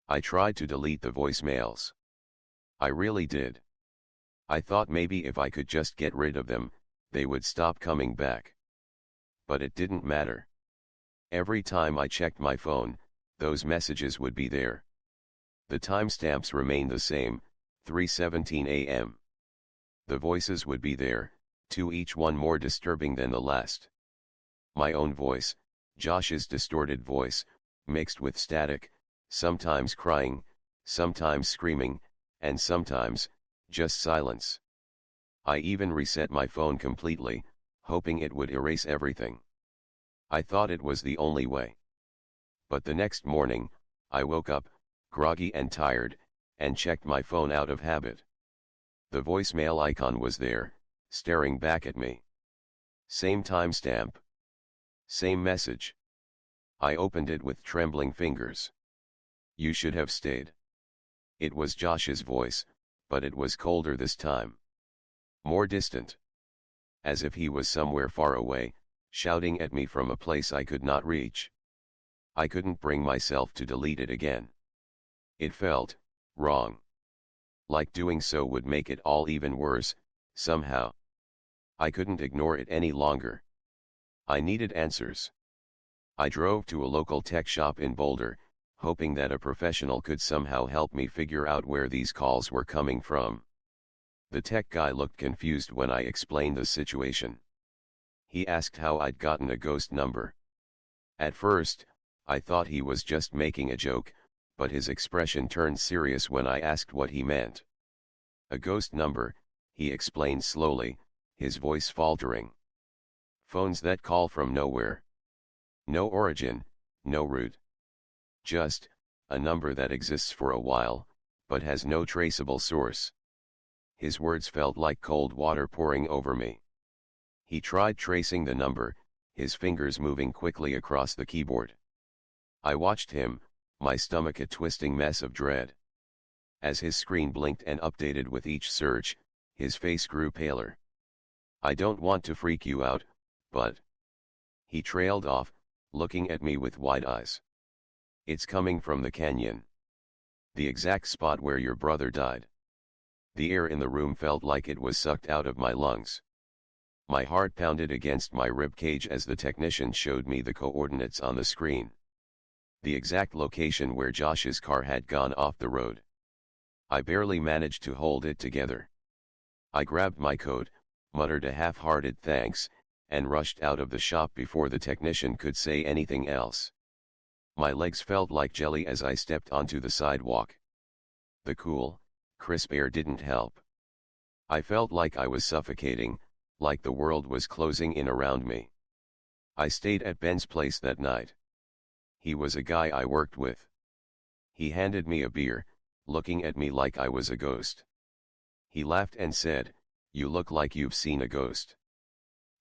I tried to delete the voicemails. I really did. I thought maybe if I could just get rid of them, they would stop coming back. But it didn't matter. Every time I checked my phone, those messages would be there. The timestamps remained the same, 3:17 a.m. The voices would be there, too, each one more disturbing than the last. My own voice, Josh's distorted voice, mixed with static, sometimes crying, sometimes screaming, and sometimes, just silence. I even reset my phone completely, hoping it would erase everything. I thought it was the only way. But the next morning, I woke up, groggy and tired, and checked my phone out of habit. The voicemail icon was there, staring back at me. Same timestamp. Same message. I opened it with trembling fingers. "You should have stayed." It was Josh's voice, but it was colder this time. More distant. As if he was somewhere far away, shouting at me from a place I could not reach. I couldn't bring myself to delete it again. It felt wrong. Like doing so would make it all even worse, somehow. I couldn't ignore it any longer. I needed answers. I drove to a local tech shop in Boulder, hoping that a professional could somehow help me figure out where these calls were coming from. The tech guy looked confused when I explained the situation. He asked how I'd gotten a ghost number. At first, I thought he was just making a joke, but his expression turned serious when I asked what he meant. "A ghost number," he explained slowly, his voice faltering. "Phones that call from nowhere. No origin, no route. Just a number that exists for a while, but has no traceable source." His words felt like cold water pouring over me. He tried tracing the number, his fingers moving quickly across the keyboard. I watched him, my stomach a twisting mess of dread. As his screen blinked and updated with each search, his face grew paler. "I don't want to freak you out, but..." He trailed off, looking at me with wide eyes. "It's coming from the canyon. The exact spot where your brother died." The air in the room felt like it was sucked out of my lungs. My heart pounded against my ribcage as the technician showed me the coordinates on the screen. The exact location where Josh's car had gone off the road. I barely managed to hold it together. I grabbed my coat, muttered a half-hearted thanks, and rushed out of the shop before the technician could say anything else. My legs felt like jelly as I stepped onto the sidewalk. The cool, crisp air didn't help. I felt like I was suffocating, like the world was closing in around me. I stayed at Ben's place that night. He was a guy I worked with. He handed me a beer, looking at me like I was a ghost. He laughed and said, "You look like you've seen a ghost."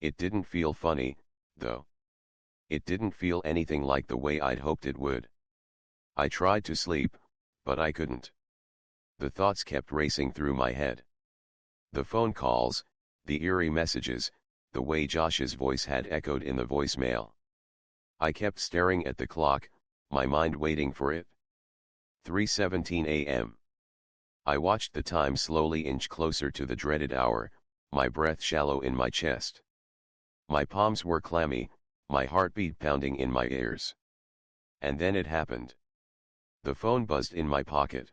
It didn't feel funny, though. It didn't feel anything like the way I'd hoped it would. I tried to sleep, but I couldn't. The thoughts kept racing through my head. The phone calls, the eerie messages, the way Josh's voice had echoed in the voicemail. I kept staring at the clock, my mind waiting for it. 3:17 a.m. I watched the time slowly inch closer to the dreaded hour, my breath shallow in my chest. My palms were clammy, my heartbeat pounding in my ears. And then it happened. The phone buzzed in my pocket.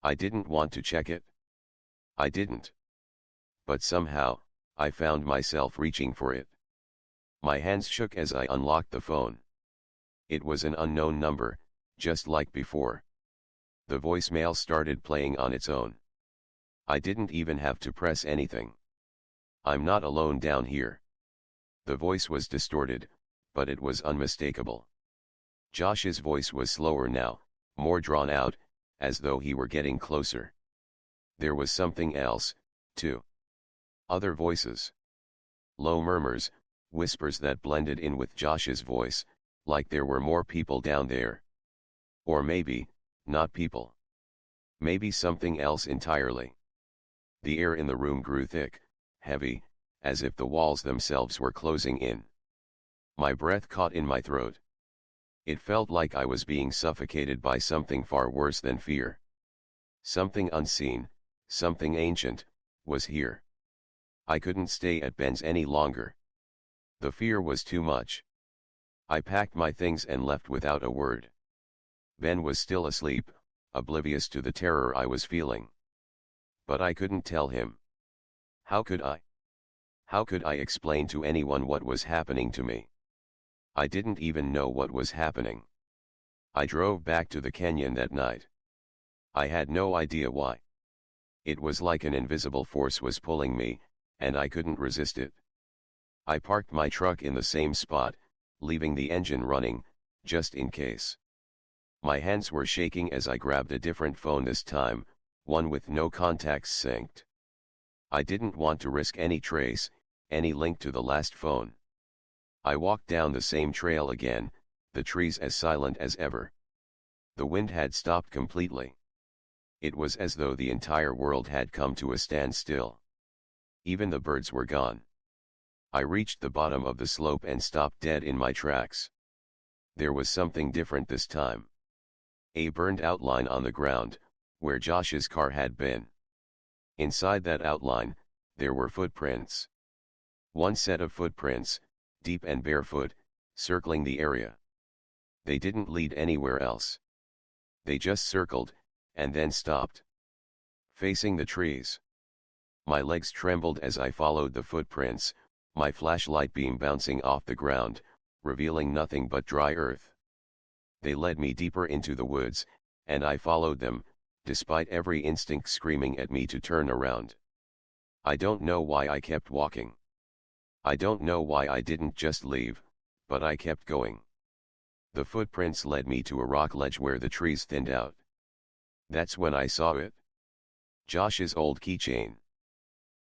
I didn't want to check it. I didn't. But somehow, I found myself reaching for it. My hands shook as I unlocked the phone. It was an unknown number, just like before. The voicemail started playing on its own. I didn't even have to press anything. "I'm not alone down here." The voice was distorted, but it was unmistakable. Josh's voice was slower now, more drawn out, as though he were getting closer. There was something else, too. Other voices. Low murmurs, whispers that blended in with Josh's voice, like there were more people down there. Or maybe, not people. Maybe something else entirely. The air in the room grew thick, heavy, as if the walls themselves were closing in. My breath caught in my throat. It felt like I was being suffocated by something far worse than fear. Something unseen, something ancient, was here. I couldn't stay at Ben's any longer. The fear was too much. I packed my things and left without a word. Ben was still asleep, oblivious to the terror I was feeling. But I couldn't tell him. How could I? How could I explain to anyone what was happening to me? I didn't even know what was happening. I drove back to the canyon that night. I had no idea why. It was like an invisible force was pulling me, and I couldn't resist it. I parked my truck in the same spot, leaving the engine running, just in case. My hands were shaking as I grabbed a different phone this time, one with no contacts synced. I didn't want to risk any trace, any link to the last phone. I walked down the same trail again, the trees as silent as ever. The wind had stopped completely. It was as though the entire world had come to a standstill. Even the birds were gone. I reached the bottom of the slope and stopped dead in my tracks. There was something different this time. A burned outline on the ground, where Josh's car had been. Inside that outline, there were footprints. One set of footprints, deep and barefoot, circling the area. They didn't lead anywhere else. They just circled, and then stopped. Facing the trees. My legs trembled as I followed the footprints, my flashlight beam bouncing off the ground, revealing nothing but dry earth. They led me deeper into the woods, and I followed them, despite every instinct screaming at me to turn around. I don't know why I kept walking. I don't know why I didn't just leave, but I kept going. The footprints led me to a rock ledge where the trees thinned out. That's when I saw it. Josh's old keychain.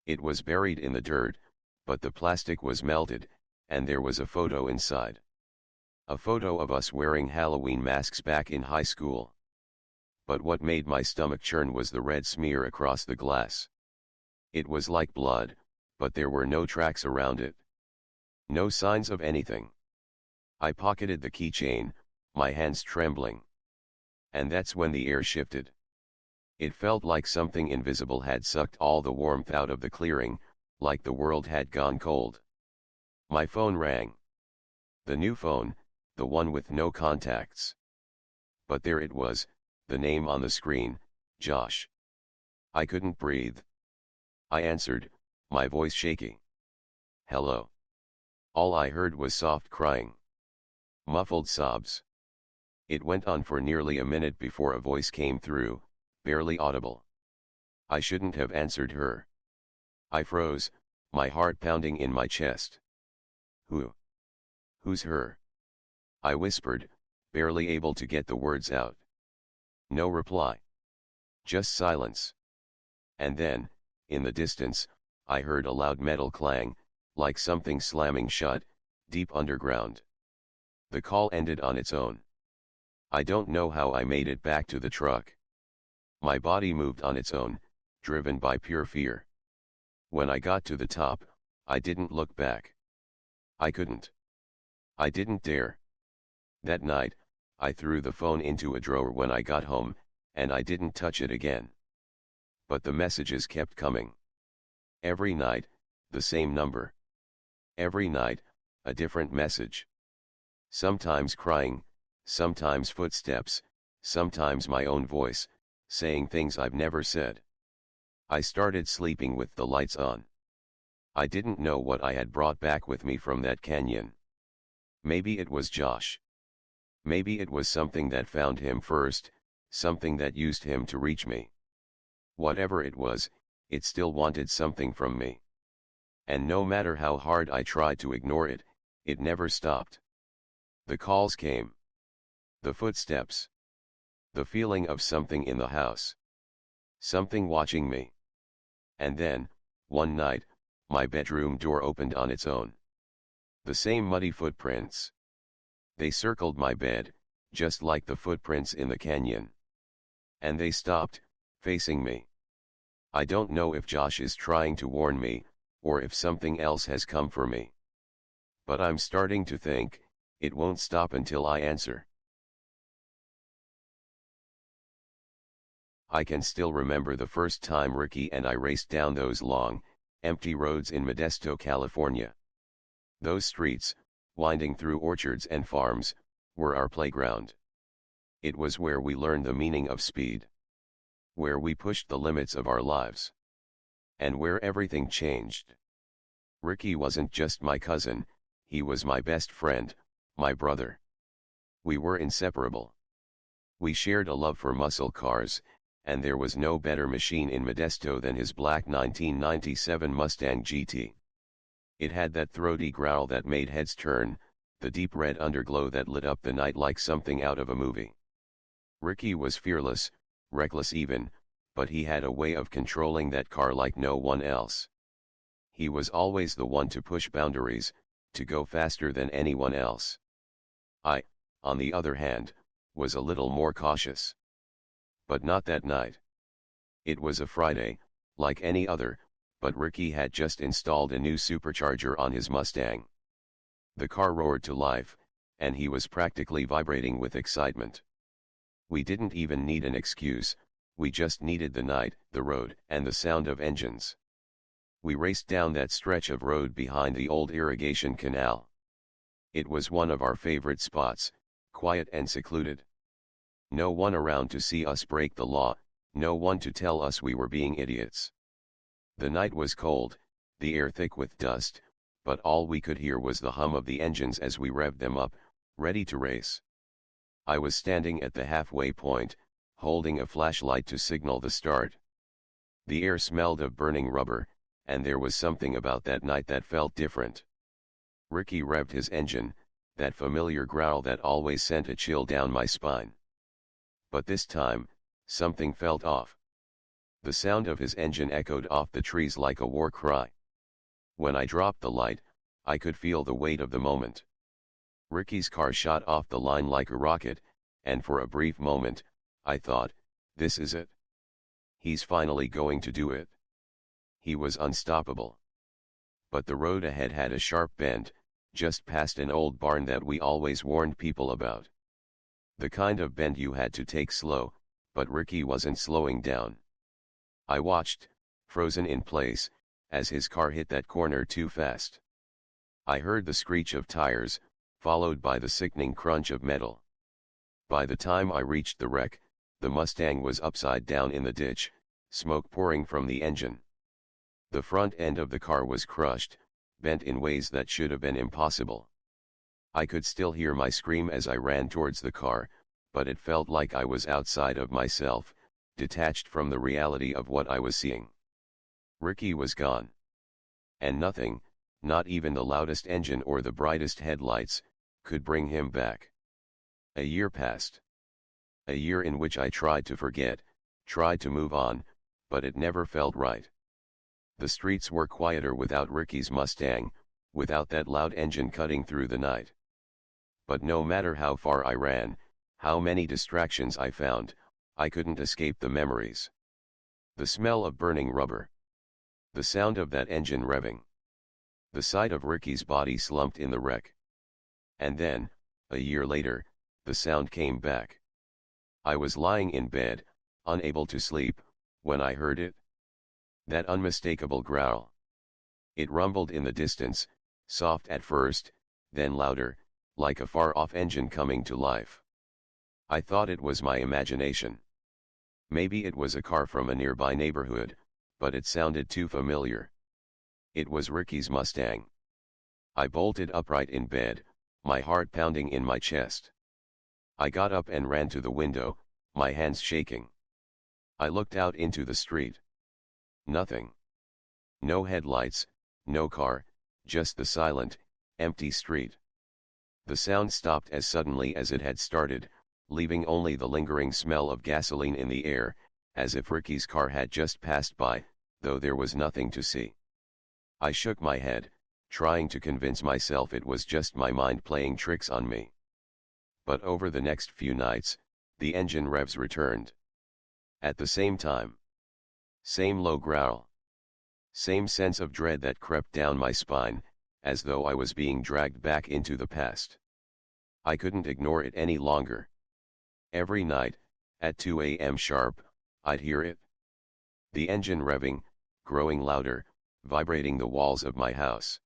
It was buried in the dirt, but the plastic was melted, and there was a photo inside. A photo of us wearing Halloween masks back in high school. But what made my stomach churn was the red smear across the glass. It was like blood, but there were no tracks around it. No signs of anything. I pocketed the keychain, my hands trembling. And that's when the air shifted. It felt like something invisible had sucked all the warmth out of the clearing, like the world had gone cold. My phone rang. The new phone, the one with no contacts. But there it was, the name on the screen, Josh. I couldn't breathe. I answered, my voice shaking. Hello. All I heard was soft crying. Muffled sobs. It went on for nearly a minute before a voice came through, barely audible. I shouldn't have answered her. I froze, my heart pounding in my chest. Who? Who's her? I whispered, barely able to get the words out. No reply. Just silence. And then, in the distance, I heard a loud metal clang, like something slamming shut, deep underground. The call ended on its own. I don't know how I made it back to the truck. My body moved on its own, driven by pure fear. When I got to the top, I didn't look back. I couldn't. I didn't dare. That night, I threw the phone into a drawer when I got home, and I didn't touch it again. But the messages kept coming. Every night, the same number. Every night, a different message. Sometimes crying, sometimes footsteps, sometimes my own voice, saying things I've never said. I started sleeping with the lights on. I didn't know what I had brought back with me from that canyon. Maybe it was Josh. Maybe it was something that found him first, something that used him to reach me. Whatever it was, it still wanted something from me. And no matter how hard I tried to ignore it, it never stopped. The calls came. The footsteps. The feeling of something in the house. Something watching me. And then, one night, my bedroom door opened on its own. The same muddy footprints. They circled my bed, just like the footprints in the canyon. And they stopped, facing me. I don't know if Josh is trying to warn me, or if something else has come for me. But I'm starting to think, it won't stop until I answer. I can still remember the first time Ricky and I raced down those long, empty roads in Modesto, California. Those streets, winding through orchards and farms, were our playground. It was where we learned the meaning of speed. Where we pushed the limits of our lives. And where everything changed. Ricky wasn't just my cousin, he was my best friend, my brother. We were inseparable. We shared a love for muscle cars, and there was no better machine in Modesto than his black 1997 Mustang GT. It had that throaty growl that made heads turn, the deep red underglow that lit up the night like something out of a movie. Ricky was fearless, reckless even, but he had a way of controlling that car like no one else. He was always the one to push boundaries, to go faster than anyone else. I, on the other hand, was a little more cautious. But not that night. It was a Friday, like any other, but Ricky had just installed a new supercharger on his Mustang. The car roared to life, and he was practically vibrating with excitement. We didn't even need an excuse, we just needed the night, the road, and the sound of engines. We raced down that stretch of road behind the old irrigation canal. It was one of our favorite spots, quiet and secluded. No one around to see us break the law, no one to tell us we were being idiots. The night was cold, the air thick with dust, but all we could hear was the hum of the engines as we revved them up, ready to race. I was standing at the halfway point, holding a flashlight to signal the start. The air smelled of burning rubber, and there was something about that night that felt different. Ricky revved his engine, that familiar growl that always sent a chill down my spine. But this time, something felt off. The sound of his engine echoed off the trees like a war cry. When I dropped the light, I could feel the weight of the moment. Ricky's car shot off the line like a rocket, and for a brief moment, I thought, this is it. He's finally going to do it. He was unstoppable. But the road ahead had a sharp bend, just past an old barn that we always warned people about. The kind of bend you had to take slow, but Ricky wasn't slowing down. I watched, frozen in place, as his car hit that corner too fast. I heard the screech of tires, followed by the sickening crunch of metal. By the time I reached the wreck, the Mustang was upside down in the ditch, smoke pouring from the engine. The front end of the car was crushed, bent in ways that should have been impossible. I could still hear my scream as I ran towards the car, but it felt like I was outside of myself, detached from the reality of what I was seeing. Ricky was gone. And nothing, not even the loudest engine or the brightest headlights, could bring him back. A year passed. A year in which I tried to forget, tried to move on, but it never felt right. The streets were quieter without Ricky's Mustang, without that loud engine cutting through the night. But no matter how far I ran, how many distractions I found, I couldn't escape the memories. The smell of burning rubber. The sound of that engine revving. The sight of Ricky's body slumped in the wreck. And then, a year later, the sound came back. I was lying in bed, unable to sleep, when I heard it. That unmistakable growl. It rumbled in the distance, soft at first, then louder, like a far-off engine coming to life. I thought it was my imagination. Maybe it was a car from a nearby neighborhood, but it sounded too familiar. It was Ricky's Mustang. I bolted upright in bed, my heart pounding in my chest. I got up and ran to the window, my hands shaking. I looked out into the street. Nothing. No headlights, no car, just the silent, empty street. The sound stopped as suddenly as it had started, leaving only the lingering smell of gasoline in the air, as if Ricky's car had just passed by, though there was nothing to see. I shook my head, trying to convince myself it was just my mind playing tricks on me. But over the next few nights, the engine revs returned. At the same time. Same low growl. Same sense of dread that crept down my spine, as though I was being dragged back into the past. I couldn't ignore it any longer. Every night, at 2 a.m. sharp, I'd hear it. The engine revving, growing louder, vibrating the walls of my house.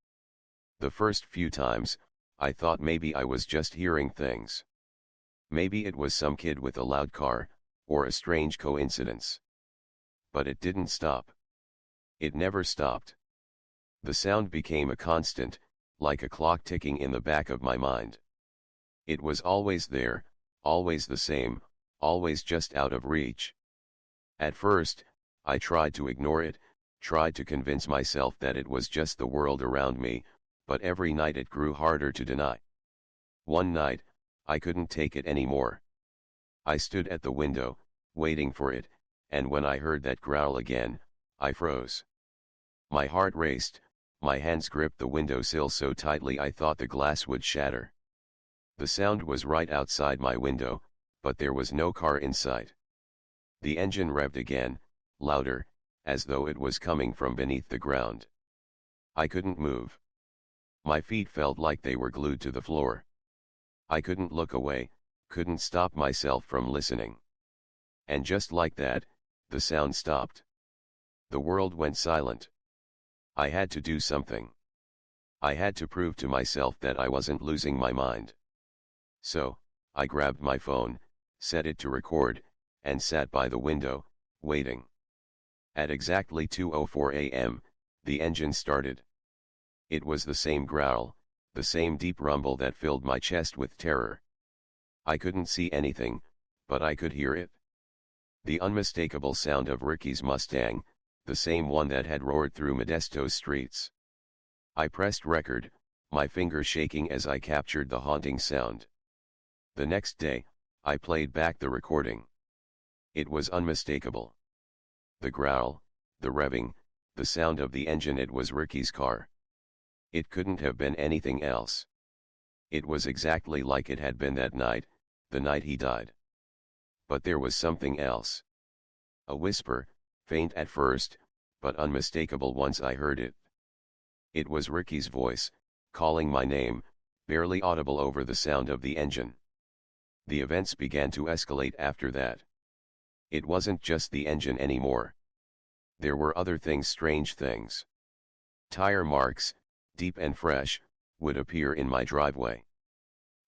The first few times, I thought maybe I was just hearing things. Maybe it was some kid with a loud car, or a strange coincidence. But it didn't stop. It never stopped. The sound became a constant, like a clock ticking in the back of my mind. It was always there, always the same, always just out of reach. At first, I tried to ignore it, tried to convince myself that it was just the world around me, but every night it grew harder to deny. One night, I couldn't take it anymore. I stood at the window, waiting for it, and when I heard that growl again, I froze. My heart raced, my hands gripped the windowsill so tightly I thought the glass would shatter. The sound was right outside my window, but there was no car in sight. The engine revved again, louder, as though it was coming from beneath the ground. I couldn't move. My feet felt like they were glued to the floor. I couldn't look away, couldn't stop myself from listening. And just like that, the sound stopped. The world went silent. I had to do something. I had to prove to myself that I wasn't losing my mind. So, I grabbed my phone, set it to record, and sat by the window, waiting. At exactly 2:04 a.m., the engine started. It was the same growl, the same deep rumble that filled my chest with terror. I couldn't see anything, but I could hear it. The unmistakable sound of Ricky's Mustang, the same one that had roared through Modesto's streets. I pressed record, my fingers shaking as I captured the haunting sound. The next day, I played back the recording. It was unmistakable. The growl, the revving, the sound of the engine, it was Ricky's car. It couldn't have been anything else. It was exactly like it had been that night, the night he died. But there was something else. A whisper, faint at first, but unmistakable once I heard it. It was Ricky's voice, calling my name, barely audible over the sound of the engine. The events began to escalate after that. It wasn't just the engine anymore. There were other things, strange things. Tire marks, deep and fresh, would appear in my driveway.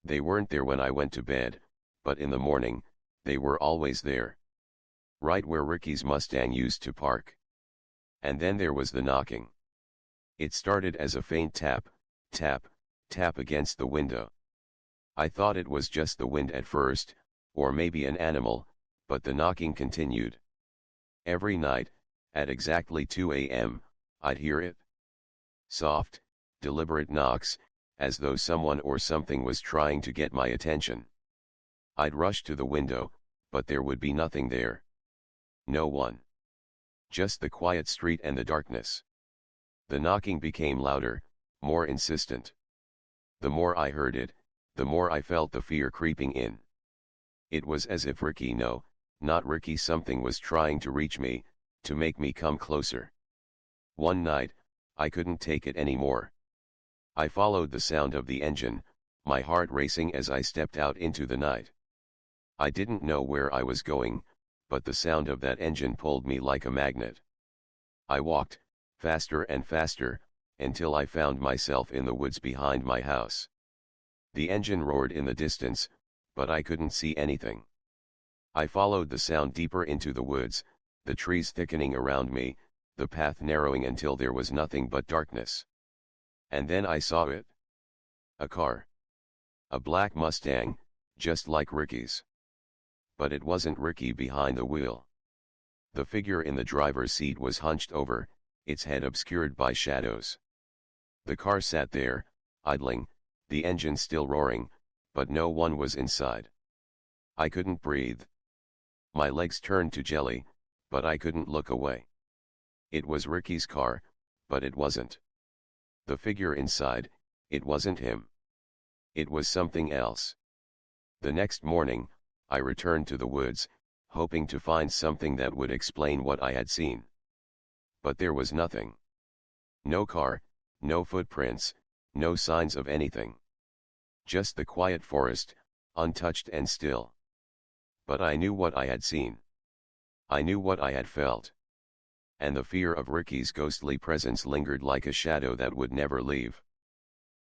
They weren't there when I went to bed, but in the morning, they were always there. Right where Ricky's Mustang used to park. And then there was the knocking. It started as a faint tap, tap, tap against the window. I thought it was just the wind at first, or maybe an animal, but the knocking continued. Every night, at exactly 2 a.m., I'd hear it. Soft, deliberate knocks, as though someone or something was trying to get my attention. I'd rush to the window, but there would be nothing there. No one. Just the quiet street and the darkness. The knocking became louder, more insistent. The more I heard it, the more I felt the fear creeping in. It was as if Ricky, no, not Ricky, something was trying to reach me, to make me come closer. One night, I couldn't take it anymore. I followed the sound of the engine, my heart racing as I stepped out into the night. I didn't know where I was going, but the sound of that engine pulled me like a magnet. I walked, faster and faster, until I found myself in the woods behind my house. The engine roared in the distance, but I couldn't see anything. I followed the sound deeper into the woods, the trees thickening around me, the path narrowing until there was nothing but darkness. And then I saw it. A car. A black Mustang, just like Ricky's. But it wasn't Ricky behind the wheel. The figure in the driver's seat was hunched over, its head obscured by shadows. The car sat there, idling, the engine still roaring, but no one was inside. I couldn't breathe. My legs turned to jelly, but I couldn't look away. It was Ricky's car, but it wasn't. The figure inside, it wasn't him. It was something else. The next morning, I returned to the woods, hoping to find something that would explain what I had seen. But there was nothing. No car, no footprints, no signs of anything. Just the quiet forest, untouched and still. But I knew what I had seen. I knew what I had felt. And the fear of Ricky's ghostly presence lingered like a shadow that would never leave.